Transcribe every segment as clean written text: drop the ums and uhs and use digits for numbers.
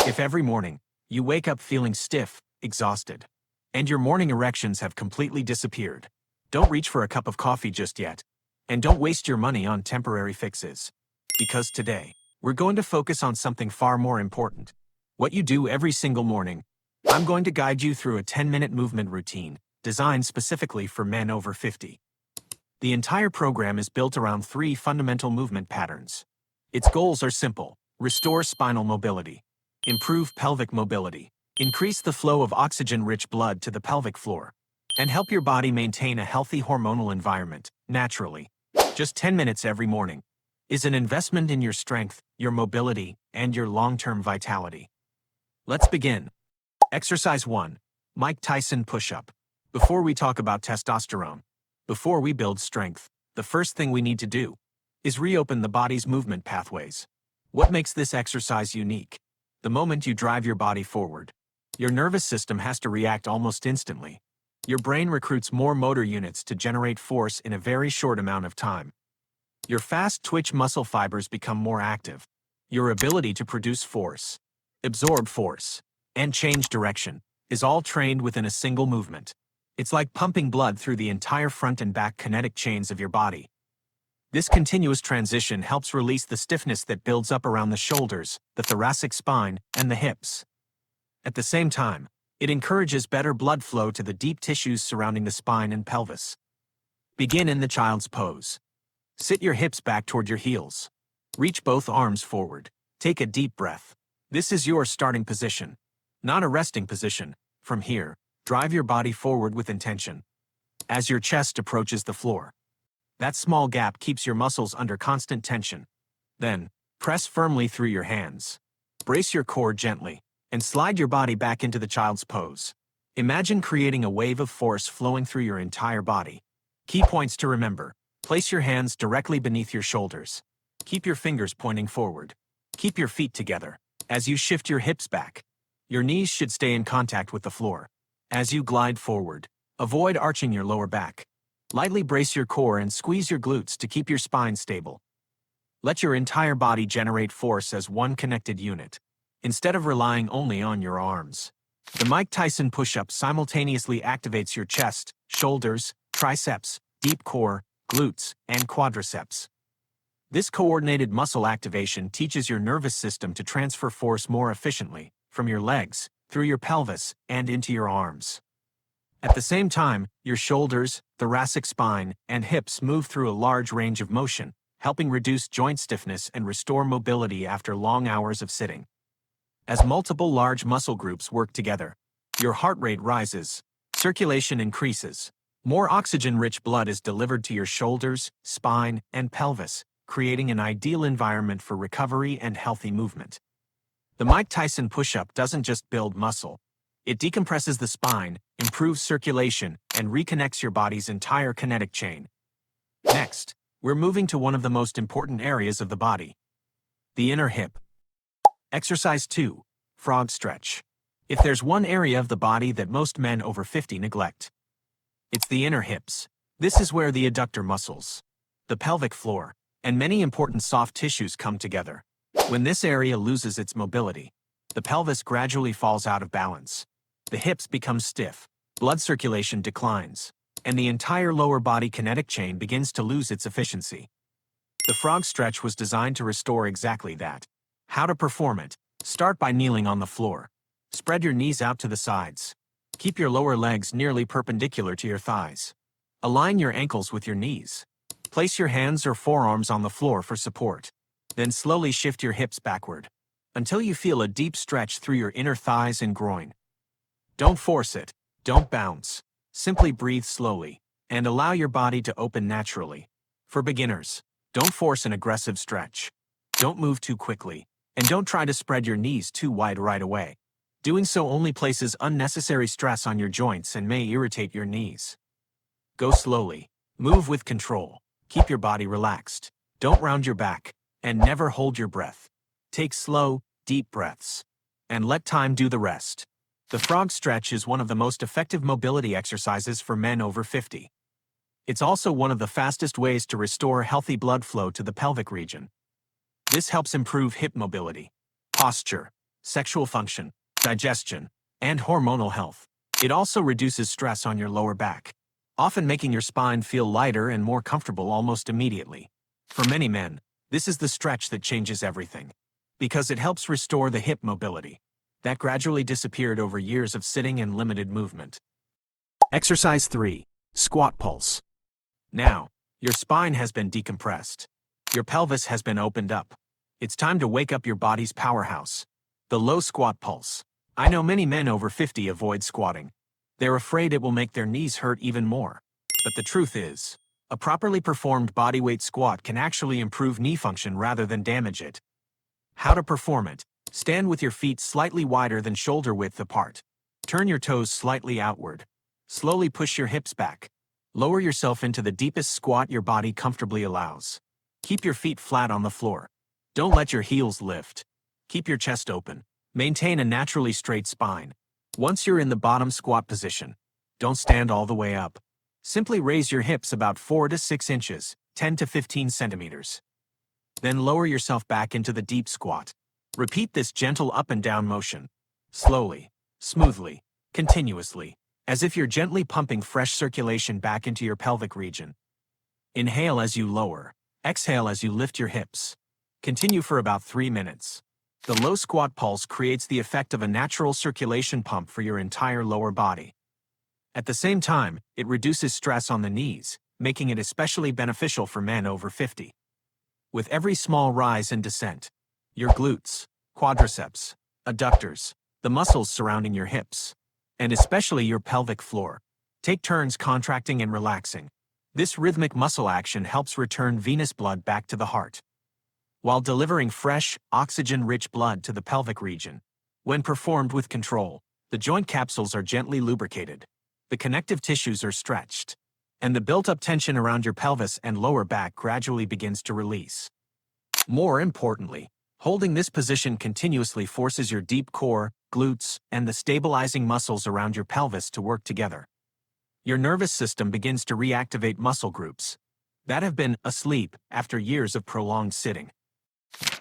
If every morning you wake up feeling stiff, exhausted, and your morning erections have completely disappeared, don't reach for a cup of coffee just yet. And don't waste your money on temporary fixes. Because today, we're going to focus on something far more important. What you do every single morning. I'm going to guide you through a 10-minute movement routine designed specifically for men over 50. The entire program is built around 3 fundamental movement patterns. Its goals are simple: restore spinal mobility, improve pelvic mobility, increase the flow of oxygen-rich blood to the pelvic floor, and help your body maintain a healthy hormonal environment naturally. Just 10 minutes every morning is an investment in your strength, your mobility, and your long-term vitality. Let's begin. Exercise 1. Mike Tyson push-up. Before we talk about testosterone, before we build strength, the first thing we need to do is reopen the body's movement pathways. What makes this exercise unique? The moment you drive your body forward, your nervous system has to react almost instantly. Your brain recruits more motor units to generate force in a very short amount of time. Your fast-twitch muscle fibers become more active. Your ability to produce force, absorb force, and change direction is all trained within a single movement. It's like pumping blood through the entire front and back kinetic chains of your body. This continuous transition helps release the stiffness that builds up around the shoulders, the thoracic spine, and the hips. At the same time, it encourages better blood flow to the deep tissues surrounding the spine and pelvis. Begin in the child's pose. Sit your hips back toward your heels. Reach both arms forward. Take a deep breath. This is your starting position, not a resting position. From here, drive your body forward with intention. As your chest approaches the floor, that small gap keeps your muscles under constant tension. Then, press firmly through your hands. Brace your core gently, and slide your body back into the child's pose. Imagine creating a wave of force flowing through your entire body. Key points to remember. Place your hands directly beneath your shoulders. Keep your fingers pointing forward. Keep your feet together. As you shift your hips back, your knees should stay in contact with the floor. As you glide forward, avoid arching your lower back. Lightly brace your core and squeeze your glutes to keep your spine stable. Let your entire body generate force as one connected unit, instead of relying only on your arms. The Mike Tyson push-up simultaneously activates your chest, shoulders, triceps, deep core, glutes, and quadriceps. This coordinated muscle activation teaches your nervous system to transfer force more efficiently, from your legs, through your pelvis, and into your arms. At the same time, your shoulders, thoracic spine, and hips move through a large range of motion, helping reduce joint stiffness and restore mobility after long hours of sitting. As multiple large muscle groups work together, your heart rate rises, circulation increases, more oxygen-rich blood is delivered to your shoulders, spine, and pelvis, creating an ideal environment for recovery and healthy movement. The Mike Tyson push-up doesn't just build muscle. It decompresses the spine, improves circulation, and reconnects your body's entire kinetic chain. Next, we're moving to one of the most important areas of the body: the inner hip. Exercise 2. Frog stretch. If there's one area of the body that most men over 50 neglect, it's the inner hips. This is where the adductor muscles, the pelvic floor, and many important soft tissues come together. When this area loses its mobility, the pelvis gradually falls out of balance. The hips become stiff, blood circulation declines, and the entire lower body kinetic chain begins to lose its efficiency. The frog stretch was designed to restore exactly that. How to perform it? Start by kneeling on the floor. Spread your knees out to the sides. Keep your lower legs nearly perpendicular to your thighs. Align your ankles with your knees. Place your hands or forearms on the floor for support. Then slowly shift your hips backward until you feel a deep stretch through your inner thighs and groin. Don't force it. Don't bounce. Simply breathe slowly and allow your body to open naturally. For beginners, don't force an aggressive stretch. Don't move too quickly, and don't try to spread your knees too wide right away. Doing so only places unnecessary stress on your joints and may irritate your knees. Go slowly. Move with control. Keep your body relaxed. Don't round your back, and never hold your breath. Take slow, deep breaths, and let time do the rest. The frog stretch is one of the most effective mobility exercises for men over 50. It's also one of the fastest ways to restore healthy blood flow to the pelvic region. This helps improve hip mobility, posture, sexual function, digestion, and hormonal health. It also reduces stress on your lower back, often making your spine feel lighter and more comfortable almost immediately. For many men, this is the stretch that changes everything, because it helps restore the hip mobility that gradually disappeared over years of sitting and limited movement. Exercise 3. Squat pulse. Now, your spine has been decompressed. Your pelvis has been opened up. It's time to wake up your body's powerhouse, the low squat pulse. I know many men over 50 avoid squatting. They're afraid it will make their knees hurt even more. But the truth is, a properly performed bodyweight squat can actually improve knee function rather than damage it. How to perform it? Stand with your feet slightly wider than shoulder width apart. Turn your toes slightly outward. Slowly push your hips back. Lower yourself into the deepest squat your body comfortably allows. Keep your feet flat on the floor. Don't let your heels lift. Keep your chest open. Maintain a naturally straight spine. Once you're in the bottom squat position, don't stand all the way up. Simply raise your hips about 4 to 6 inches, 10 to 15 centimeters. Then lower yourself back into the deep squat. Repeat this gentle up and down motion. Slowly, smoothly, continuously, as if you're gently pumping fresh circulation back into your pelvic region. Inhale as you lower. Exhale as you lift your hips. Continue for about 3 minutes. The low squat pulse creates the effect of a natural circulation pump for your entire lower body. At the same time, it reduces stress on the knees, making it especially beneficial for men over 50. With every small rise and descent, your glutes, quadriceps, adductors, the muscles surrounding your hips, and especially your pelvic floor, take turns contracting and relaxing. This rhythmic muscle action helps return venous blood back to the heart, while delivering fresh, oxygen-rich blood to the pelvic region. When performed with control, the joint capsules are gently lubricated, the connective tissues are stretched, and the built-up tension around your pelvis and lower back gradually begins to release. More importantly, holding this position continuously forces your deep core, glutes, and the stabilizing muscles around your pelvis to work together. Your nervous system begins to reactivate muscle groups that have been asleep after years of prolonged sitting.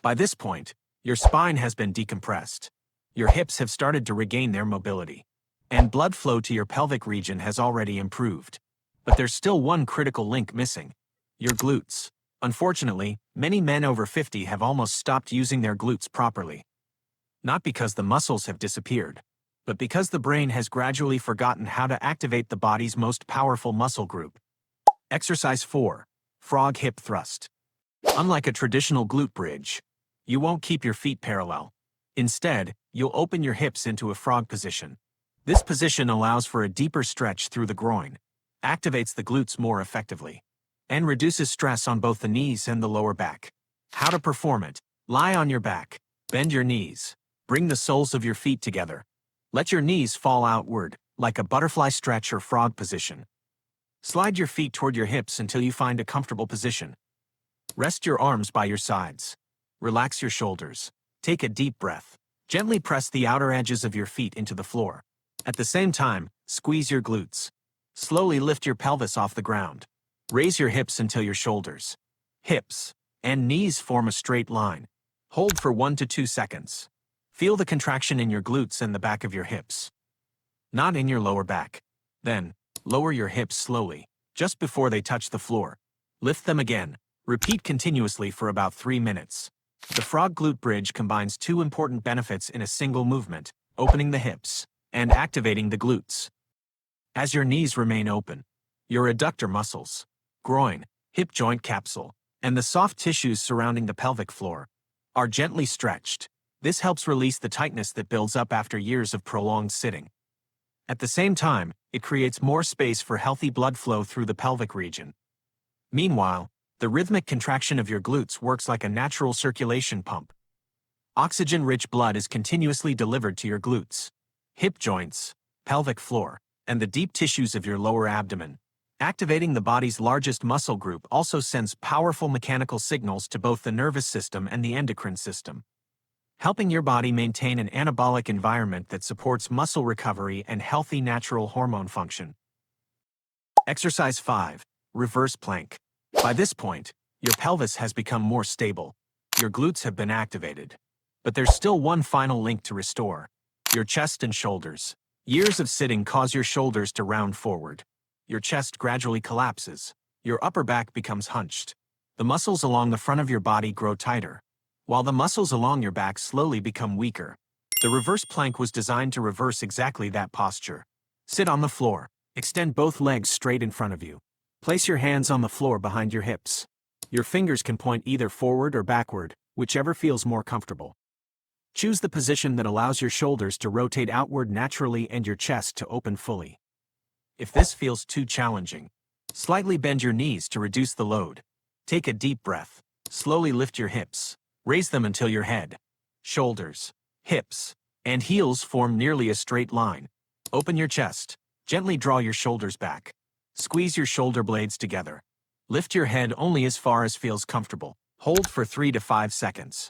By this point, your spine has been decompressed. Your hips have started to regain their mobility, and blood flow to your pelvic region has already improved. But there's still one critical link missing: your glutes. Unfortunately, many men over 50 have almost stopped using their glutes properly. Not because the muscles have disappeared, but because the brain has gradually forgotten how to activate the body's most powerful muscle group. Exercise 4. Frog hip thrust. Unlike a traditional glute bridge, you won't keep your feet parallel. Instead, you'll open your hips into a frog position. This position allows for a deeper stretch through the groin, activates the glutes more effectively, and reduces stress on both the knees and the lower back. How to perform it? Lie on your back. Bend your knees. Bring the soles of your feet together. Let your knees fall outward, like a butterfly stretch or frog position. Slide your feet toward your hips until you find a comfortable position. Rest your arms by your sides. Relax your shoulders. Take a deep breath. Gently press the outer edges of your feet into the floor. At the same time, squeeze your glutes. Slowly lift your pelvis off the ground. Raise your hips until your shoulders, hips, and knees form a straight line. Hold for 1 to 2 seconds. Feel the contraction in your glutes and the back of your hips, not in your lower back. Then, lower your hips slowly, just before they touch the floor. Lift them again. Repeat continuously for about 3 minutes. The frog glute bridge combines 2 important benefits in a single movement: opening the hips and activating the glutes. As your knees remain open, your adductor muscles, groin, hip joint capsule, and the soft tissues surrounding the pelvic floor are gently stretched. This helps release the tightness that builds up after years of prolonged sitting. At the same time, it creates more space for healthy blood flow through the pelvic region. Meanwhile, the rhythmic contraction of your glutes works like a natural circulation pump. Oxygen-rich blood is continuously delivered to your glutes, hip joints, pelvic floor, and the deep tissues of your lower abdomen. Activating the body's largest muscle group also sends powerful mechanical signals to both the nervous system and the endocrine system, helping your body maintain an anabolic environment that supports muscle recovery and healthy natural hormone function. Exercise 5. Reverse plank. By this point, your pelvis has become more stable. Your glutes have been activated, But there's still one final link to restore: your chest and shoulders. Years of sitting cause your shoulders to round forward. Your chest gradually collapses. Your upper back becomes hunched. The muscles along the front of your body grow tighter, while the muscles along your back slowly become weaker. The reverse plank was designed to reverse exactly that posture. Sit on the floor. Extend both legs straight in front of you. Place your hands on the floor behind your hips. Your fingers can point either forward or backward, whichever feels more comfortable. Choose the position that allows your shoulders to rotate outward naturally and your chest to open fully. If this feels too challenging, slightly bend your knees to reduce the load. Take a deep breath. Slowly lift your hips. Raise them until your head, shoulders, hips, and heels form nearly a straight line. Open your chest. Gently draw your shoulders back. Squeeze your shoulder blades together. Lift your head only as far as feels comfortable. Hold for 3 to 5 seconds.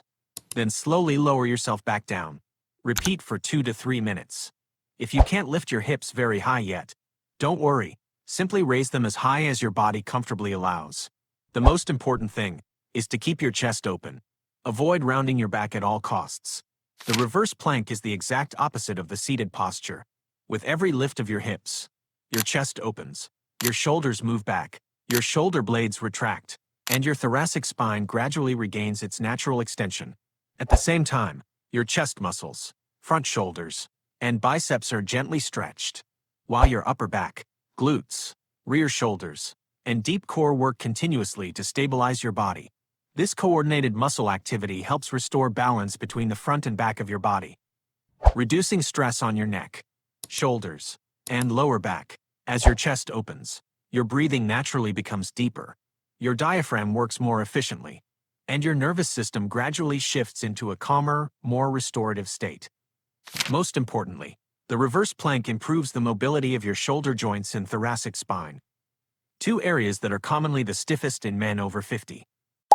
Then slowly lower yourself back down. Repeat for 2 to 3 minutes. If you can't lift your hips very high yet, don't worry. Simply raise them as high as your body comfortably allows. The most important thing is to keep your chest open. Avoid rounding your back at all costs. The reverse plank is the exact opposite of the seated posture. With every lift of your hips, your chest opens, your shoulders move back, your shoulder blades retract, and your thoracic spine gradually regains its natural extension. At the same time, your chest muscles, front shoulders, and biceps are gently stretched, while your upper back, glutes, rear shoulders, and deep core work continuously to stabilize your body. This coordinated muscle activity helps restore balance between the front and back of your body, reducing stress on your neck, shoulders, and lower back. As your chest opens, your breathing naturally becomes deeper, your diaphragm works more efficiently, and your nervous system gradually shifts into a calmer, more restorative state. Most importantly, the reverse plank improves the mobility of your shoulder joints and thoracic spine, two areas that are commonly the stiffest in men over 50.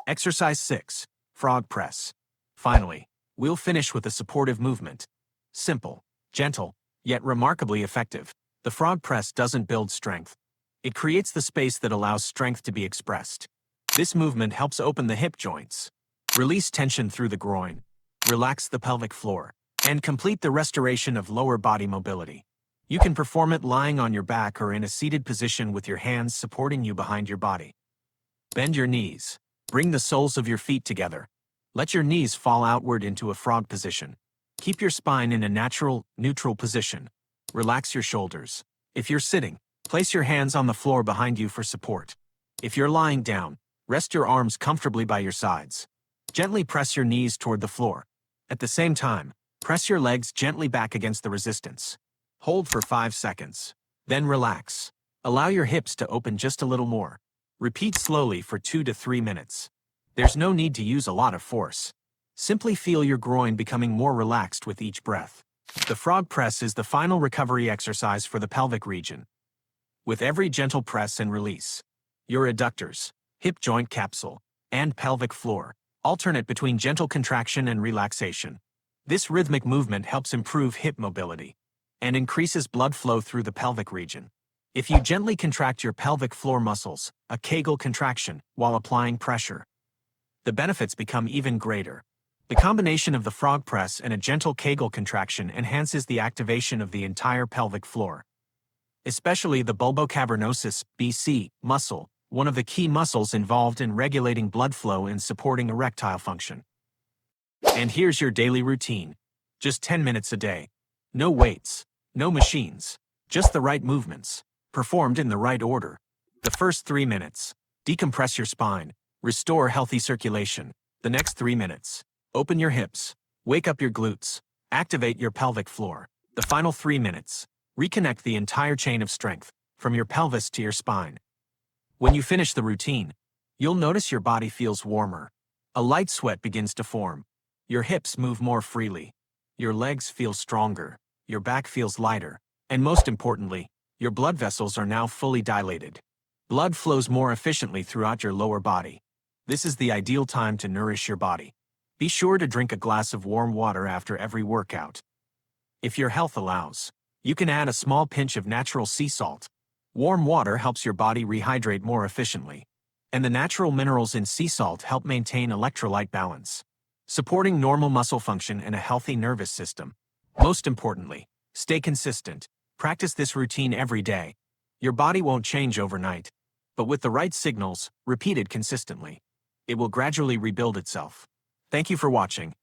Exercise 6. Frog press. Finally, we'll finish with a supportive movement. Simple, gentle, yet remarkably effective. The frog press doesn't build strength. It creates the space that allows strength to be expressed. This movement helps open the hip joints, release tension through the groin, relax the pelvic floor, and complete the restoration of lower body mobility. You can perform it lying on your back or in a seated position with your hands supporting you behind your body. Bend your knees. Bring the soles of your feet together. Let your knees fall outward into a frog position. Keep your spine in a natural, neutral position. Relax your shoulders. If you're sitting, place your hands on the floor behind you for support. If you're lying down, rest your arms comfortably by your sides. Gently press your knees toward the floor. At the same time, press your legs gently back against the resistance. Hold for 5 seconds. Then relax. Allow your hips to open just a little more. Repeat slowly for 2 to 3 minutes. There's no need to use a lot of force. Simply feel your groin becoming more relaxed with each breath. The frog press is the final recovery exercise for the pelvic region. With every gentle press and release, your adductors, hip joint capsule, and pelvic floor alternate between gentle contraction and relaxation. This rhythmic movement helps improve hip mobility and increases blood flow through the pelvic region. If you gently contract your pelvic floor muscles, a Kegel contraction, while applying pressure, the benefits become even greater. The combination of the frog press and a gentle Kegel contraction enhances the activation of the entire pelvic floor, especially the bulbocavernosus (BC) muscle, one of the key muscles involved in regulating blood flow and supporting erectile function. And here's your daily routine. Just 10 minutes a day. No weights, no machines, just the right movements, performed in the right order. The first 3 minutes, decompress your spine, restore healthy circulation. The next 3 minutes, open your hips, wake up your glutes, activate your pelvic floor. The final 3 minutes, reconnect the entire chain of strength, from your pelvis to your spine. When you finish the routine, you'll notice your body feels warmer. A light sweat begins to form. Your hips move more freely. Your legs feel stronger. Your back feels lighter. And most importantly, your blood vessels are now fully dilated. Blood flows more efficiently throughout your lower body. This is the ideal time to nourish your body. Be sure to drink a glass of warm water after every workout. If your health allows, you can add a small pinch of natural sea salt. Warm water helps your body rehydrate more efficiently, and the natural minerals in sea salt help maintain electrolyte balance. supporting normal muscle function and a healthy nervous system. Most importantly, stay consistent. Practice this routine every day. Your body won't change overnight, but with the right signals, repeated consistently, it will gradually rebuild itself. Thank you for watching.